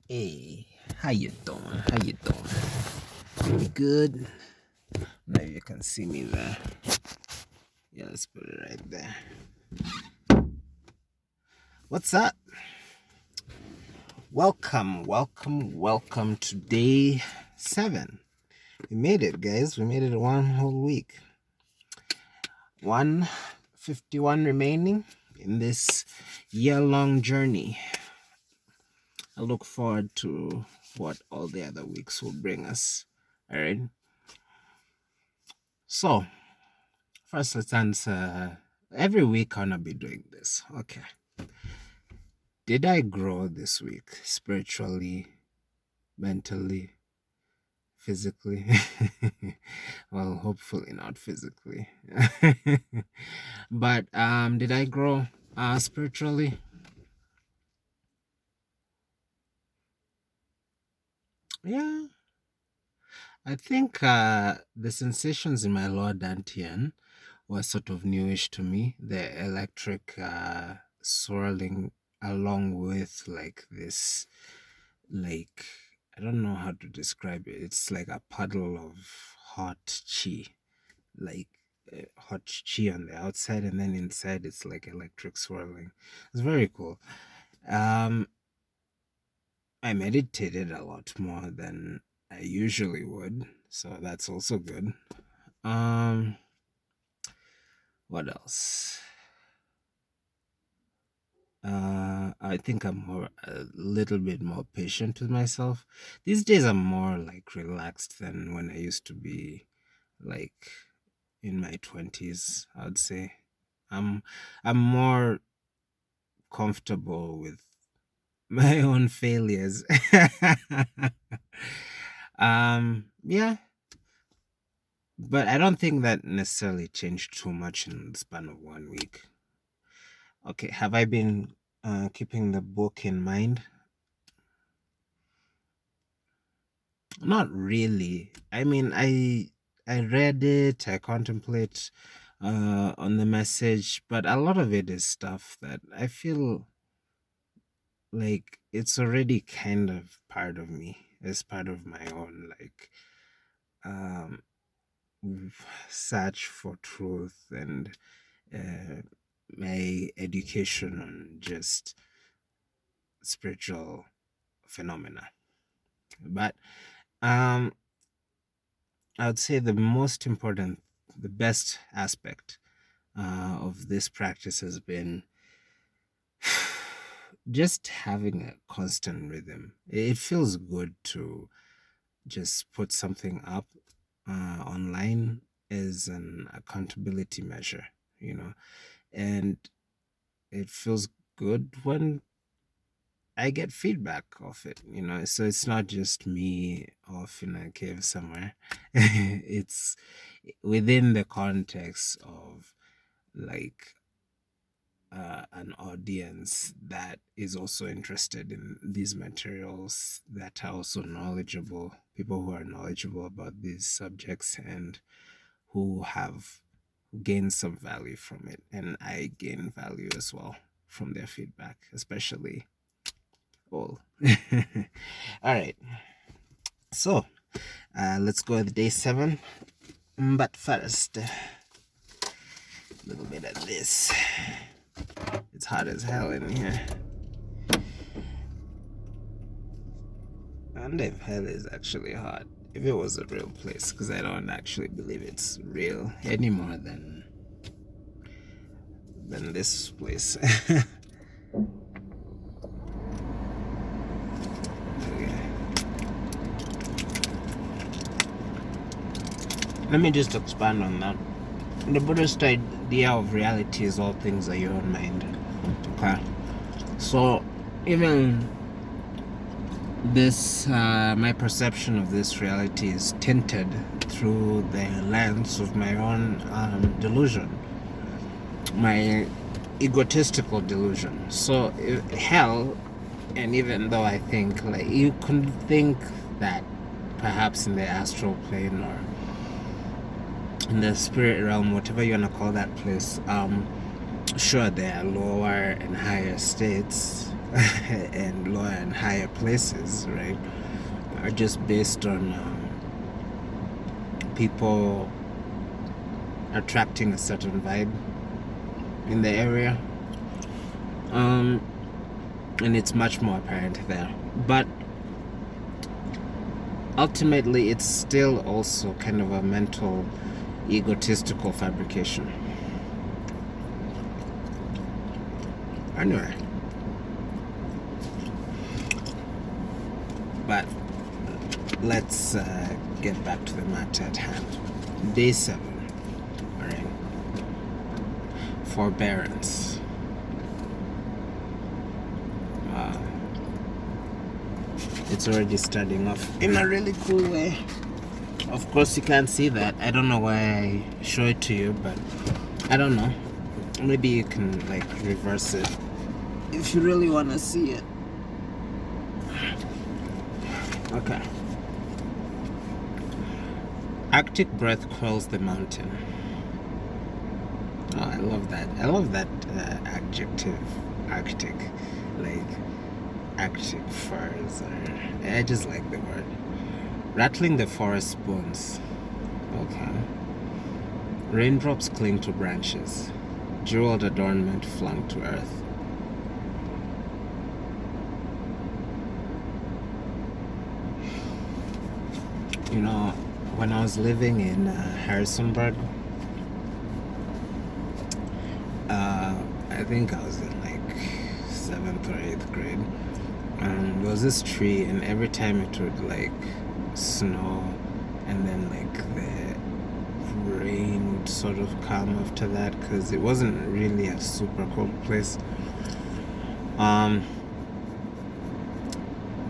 Hey, how you doing? How you doing? You good? Now you can see me there. Yeah, let's put it right there. What's up? Welcome to day 7. We made it, guys. We made it one whole week. 151 remaining in this year-long journey. I look forward to what all the other weeks will bring us. All right. So, first, let's answer. Every week, I'll not be doing this. Okay. Did I grow this week spiritually, mentally, physically? Well, hopefully not physically. But did I grow spiritually? Yeah. I think the sensations in my lower dantian were sort of newish to me. The electric swirling along with like this, like, I don't know how to describe it. It's like a puddle of hot chi, like hot chi on the outside, and then inside it's like electric swirling. It's very cool. I meditated a lot more than I usually would, so that's also good. Um, what else? I think I'm a little bit more patient with myself. These days I'm more like relaxed than when I used to be, like in my 20s, I'd say. I'm more comfortable with my own failures. Yeah, but I don't think that necessarily changed too much in the span of 1 week. Okay, have I been keeping the book in mind? Not really. I mean, I read it, I contemplate on the message, but a lot of it is stuff that I feel like it's already kind of part of me. It's part of my own like um search for truth and uh, my education on just spiritual phenomena. But um I would say the most important, the best aspect of this practice has been just having a constant rhythm. It feels good to just put something up online as an accountability measure, you know, and it feels good when I get feedback of it, you know. So it's not just me off in a cave somewhere. It's within the context of like an audience that is also interested in these materials, that are also knowledgeable, people who are knowledgeable about these subjects and who have gained some value from it. And I gain value as well from their feedback, especially all. All right. So let's go with day 7. But first, a little bit of this. It's hot as hell in here. And if hell is actually hot, if it was a real place, because I don't actually believe it's real any more than this place. Okay. Let me just expand on that. The Buddhist idea of reality is all things are your own mind. Okay. So even this, my perception of this reality is tinted through the lens of my own delusion, my egotistical delusion. So hell, and even though I think like you could think that perhaps in the astral plane or in the spirit realm, whatever you wanna call that place, sure there are lower and higher states, and lower and higher places, right, are just based on people attracting a certain vibe in the area. And it's much more apparent there. But ultimately, it's still also kind of a mental, egotistical fabrication. Anyway. But let's get back to the matter at hand. Day 7. Alright. Forbearance. It's already starting off in a really cool way. Of course, you can't see that. I don't know why I show it to you, but I don't know. Maybe you can like reverse it if you really want to see it. Okay. Arctic breath quells the mountain. Oh, I love that. I love that adjective, Arctic. Like Arctic furs. I just like the word. Rattling the forest bones. Okay. Raindrops cling to branches. Jeweled adornment flung to earth. You know, when I was living in Harrisonburg, I think I was in like 7th or 8th grade. There was this tree, and every time it would like snow, and then like the rain would sort of come after that, because it wasn't really a super cold place.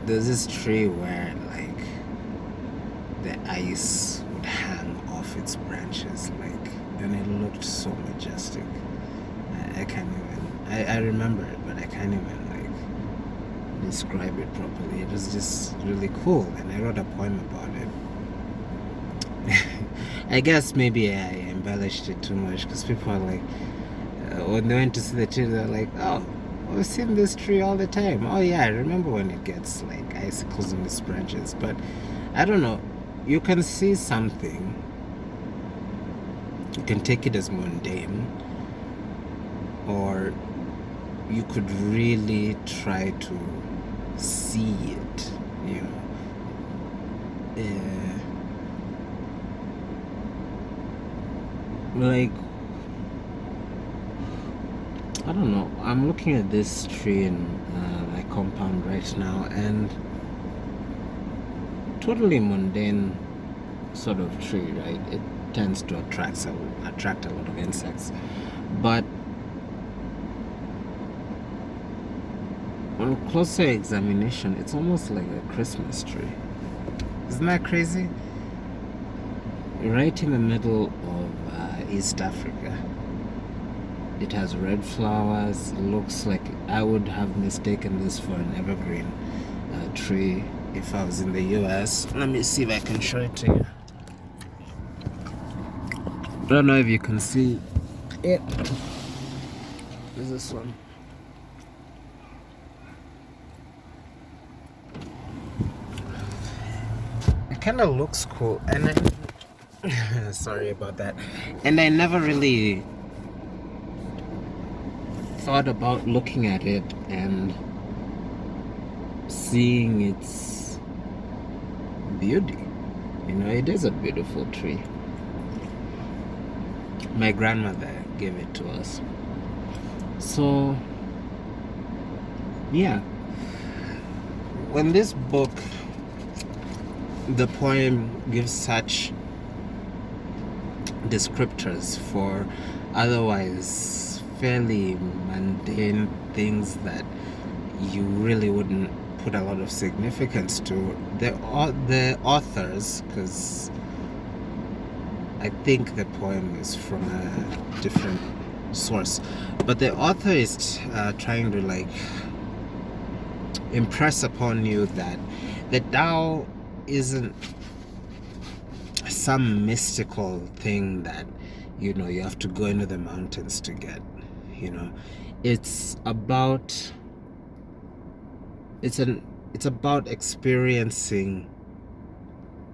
There's this tree where like the ice would hang off its branches, like, and it looked so majestic. I can't even. I remember it, but I can't even like describe it properly. It was just really cool, and I wrote a poem about it. I guess maybe I embellished it too much, because people are like, when they went to see the tree, they're like, oh, we've seen this tree all the time. Oh yeah, I remember when it gets like icicles on its branches. But I don't know, you can see something, you can take it as mundane, or you could really try to see it, you know. Like, I don't know, I'm looking at this tree in my compound right now, and totally mundane sort of tree, right? It tends to attract a lot of insects, but on closer examination, it's almost like a Christmas tree. Isn't that crazy? Right in the middle of East Africa. It has red flowers. It looks like I would have mistaken this for an evergreen tree if I was in the US. Let me see if I can show it to you. I don't know if you can see it. There's this one. It kind of looks cool, and sorry about that. And I never really thought about looking at it and seeing its beauty. You know, it is a beautiful tree. My grandmother gave it to us. So, yeah. When this book, the poem, gives such descriptors for otherwise fairly mundane things that you really wouldn't put a lot of significance to, the authors, because I think the poem is from a different source, but the author is trying to like impress upon you that the Tao isn't some mystical thing that, you know, you have to go into the mountains to get. You know, it's about it's an it's about experiencing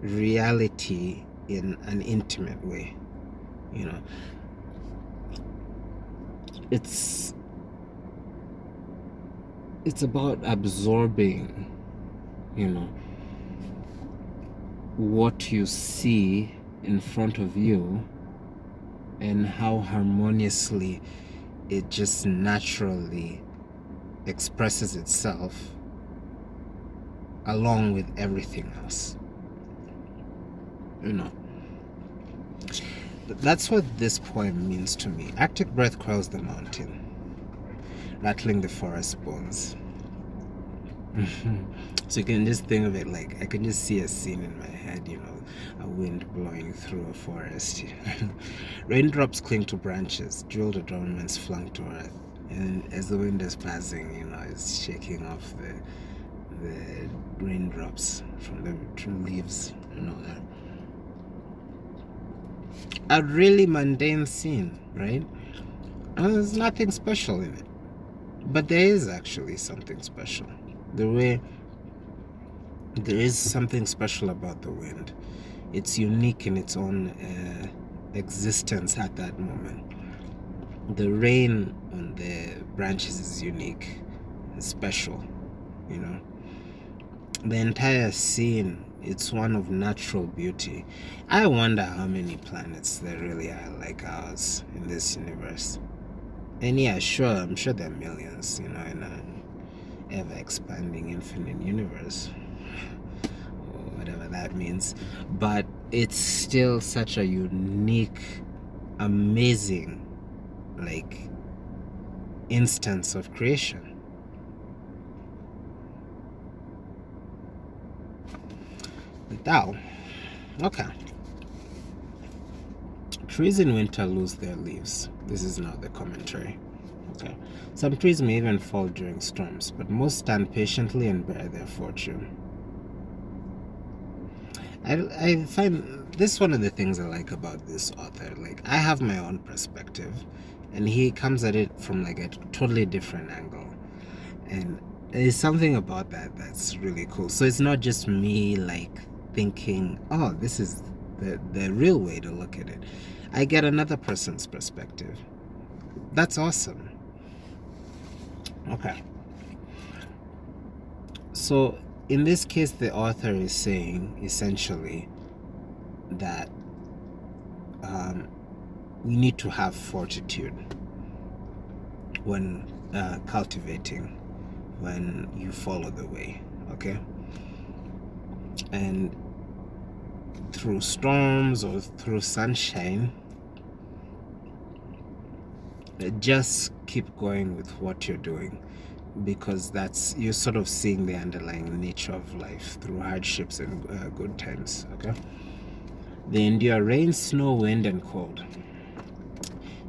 reality in an intimate way. You know, it's it's about absorbing, you know, what you see in front of you and how harmoniously it just naturally expresses itself along with everything else. You know, that's what this poem means to me. Arctic breath quells the mountain, rattling the forest bones. So you can just think of it like, I can just see a scene in my head, you know, a wind blowing through a forest. Raindrops cling to branches, jeweled adornments flung to earth. And as the wind is passing, you know, it's shaking off the raindrops from the leaves and all that. A really mundane scene, right? And there's nothing special in it. But there is actually something special. The way there is something special about the wind. It's unique in its own existence at that moment. The rain on the branches is unique, it's special, you know. The entire scene, it's one of natural beauty. I wonder how many planets there really are like ours in this universe. And yeah, sure, I'm sure there are millions, you know, in an ever expanding infinite universe, or whatever that means. But it's still such a unique, amazing, like, instance of creation. The Tao. Okay. Trees in winter lose their leaves. This is now the commentary. Okay. Some trees may even fall during storms, but most stand patiently and bear their fortune. I find this one of the things I like about this author. Like, I have my own perspective, and he comes at it from like a totally different angle. And there's something about that that's really cool. So it's not just me like thinking, oh, this is the real way to look at it. I get another person's perspective. That's awesome. Okay. So in this case, the author is saying essentially that we need to have fortitude when cultivating, when you follow the way, okay? And through storms or through sunshine, just keep going with what you're doing, because that's, you're sort of seeing the underlying nature of life through hardships and good times, okay? They endure rain, snow, wind, and cold.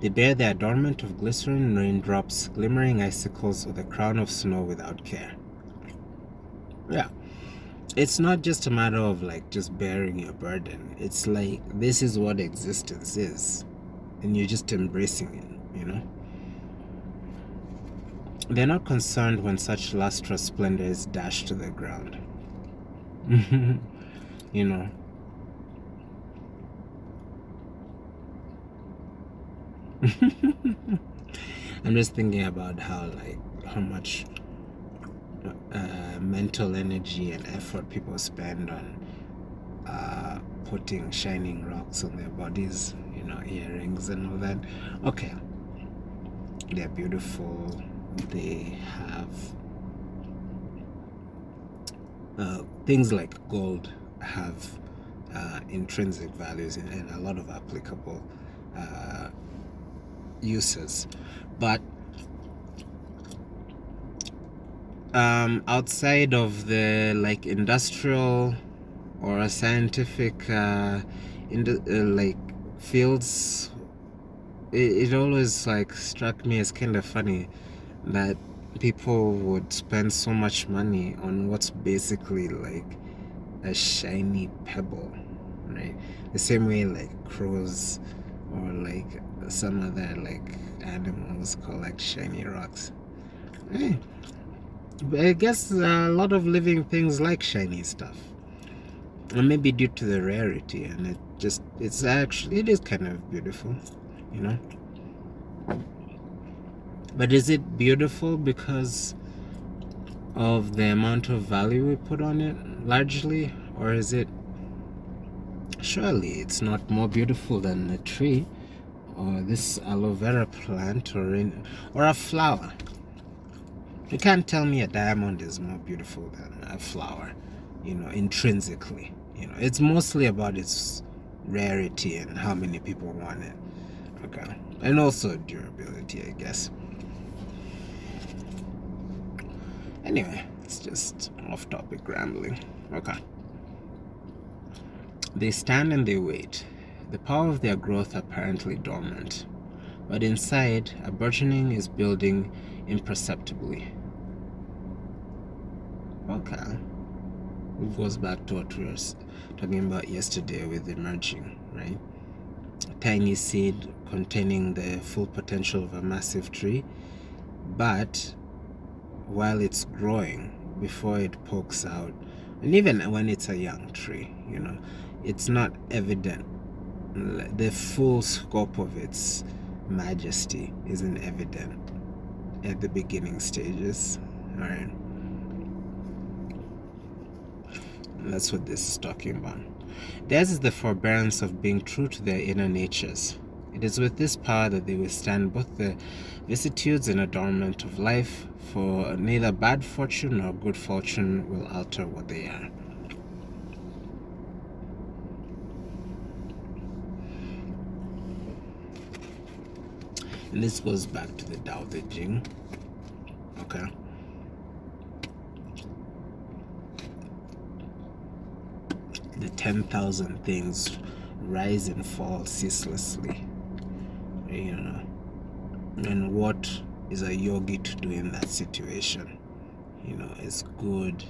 They bear the adornment of glycerin raindrops, glimmering icicles, or the crown of snow without care. Yeah. It's not just a matter of like just bearing your burden. It's like, this is what existence is, and you're just embracing it, you know? They're not concerned when such lustrous splendor is dashed to the ground. You know? I'm just thinking about how much mental energy and effort people spend on putting shining rocks on their bodies, you know, earrings and all that. Okay, they're beautiful. They have things like gold have intrinsic values and a lot of applicable uses, but outside of the like industrial or scientific like fields, it always like struck me as kind of funny that people would spend so much money on what's basically like a shiny pebble, right? The same way like crows or like some other like animals collect shiny rocks. Hey, But I guess a lot of living things like shiny stuff. And maybe due to the rarity, and it is kind of beautiful, you know? But is it beautiful because of the amount of value we put on it, largely? Or is it, surely it's not more beautiful than a tree, or this aloe vera plant, or a flower? You can't tell me a diamond is more beautiful than a flower, intrinsically. It's mostly about its rarity and how many people want it. Okay. And also durability, I guess. Anyway, it's just off topic rambling. Okay. They stand and they wait, the power of their growth apparently dormant. But inside, a burgeoning is building imperceptibly. Okay. It goes back to what we were talking about yesterday with emerging, right? A tiny seed containing the full potential of a massive tree, but while it's growing, before it pokes out, and even when it's a young tree, it's not evident. The full scope of its majesty isn't evident at the beginning stages. All right. That's what this is talking about. Theirs is the forbearance of being true to their inner natures. It is with this power that they withstand both the vicissitudes and adornment of life, for neither bad fortune nor good fortune will alter what they are. And this goes back to the Tao Te Ching. Okay. The 10,000 things rise and fall ceaselessly. And what is a yogi to do in that situation? Is good,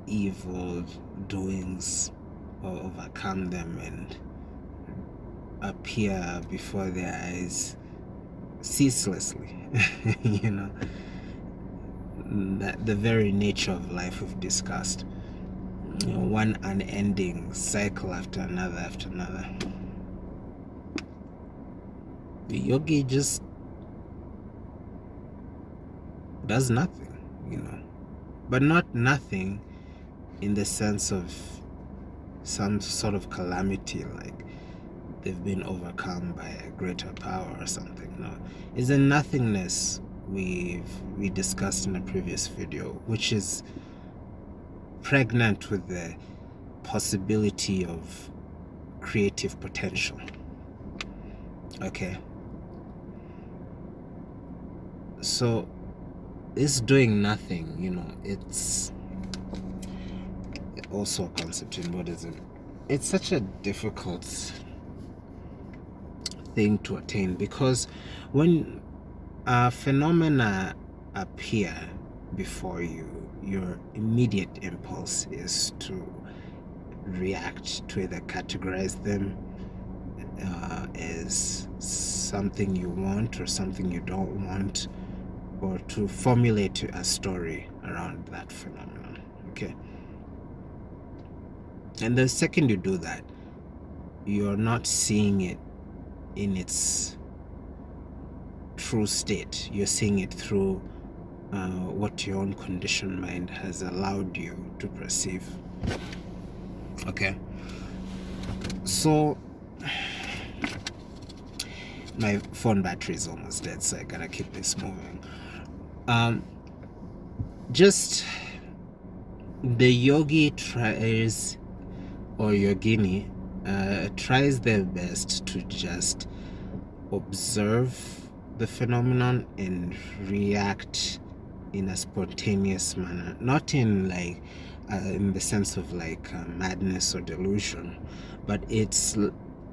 evil doings, or overcome them and appear before their eyes ceaselessly. That the very nature of life we've discussed. One unending cycle after another. The yogi just does nothing, but not nothing in the sense of some sort of calamity, like they've been overcome by a greater power or something. No, it's a nothingness we discussed in a previous video, which is pregnant with the possibility of creative potential. Okay, so it's doing nothing, it's also a concept in Buddhism. It's such a difficult thing to attain, because when phenomena appear before you, your immediate impulse is to react, to either categorize them as something you want or something you don't want, or to formulate a story around that phenomenon. Okay. And the second you do that, you're not seeing it in its true state. You're seeing it through what your own conditioned mind has allowed you to perceive. Okay. So my phone battery is almost dead, so I gotta keep this moving. Just the yogi tries, or yogini tries their best to just observe the phenomenon and react in a spontaneous manner, not in in the sense of madness or delusion, but it's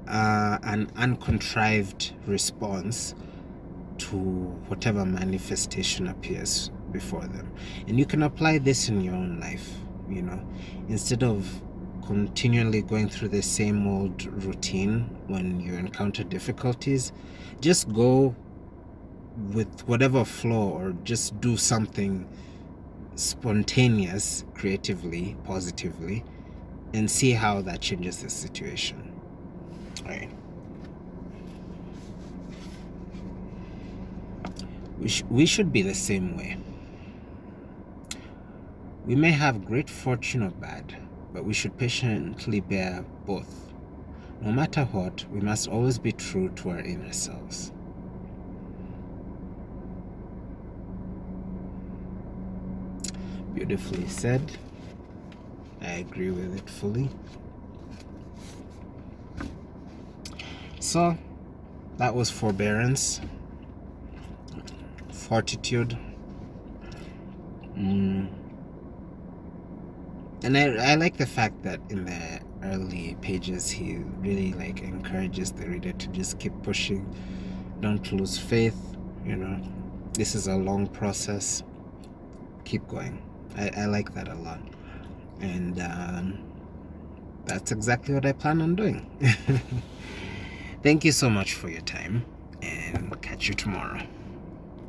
an uncontrived response to whatever manifestation appears before them. And you can apply this in your own life. Instead of continually going through the same old routine when you encounter difficulties, just go with whatever flow, or just do something spontaneous, creatively, positively, and see how that changes the situation. All right. We should be the same way. We may have great fortune or bad, but we should patiently bear both. No matter what, we must always be true to our inner selves. Beautifully said. I agree with it fully. So, that was forbearance, fortitude. And I like the fact that in the early pages he really like encourages the reader to just keep pushing, don't lose faith, you know, this is a long process, keep going. I like that a lot, and that's exactly what I plan on doing. Thank you so much for your time, and catch you tomorrow.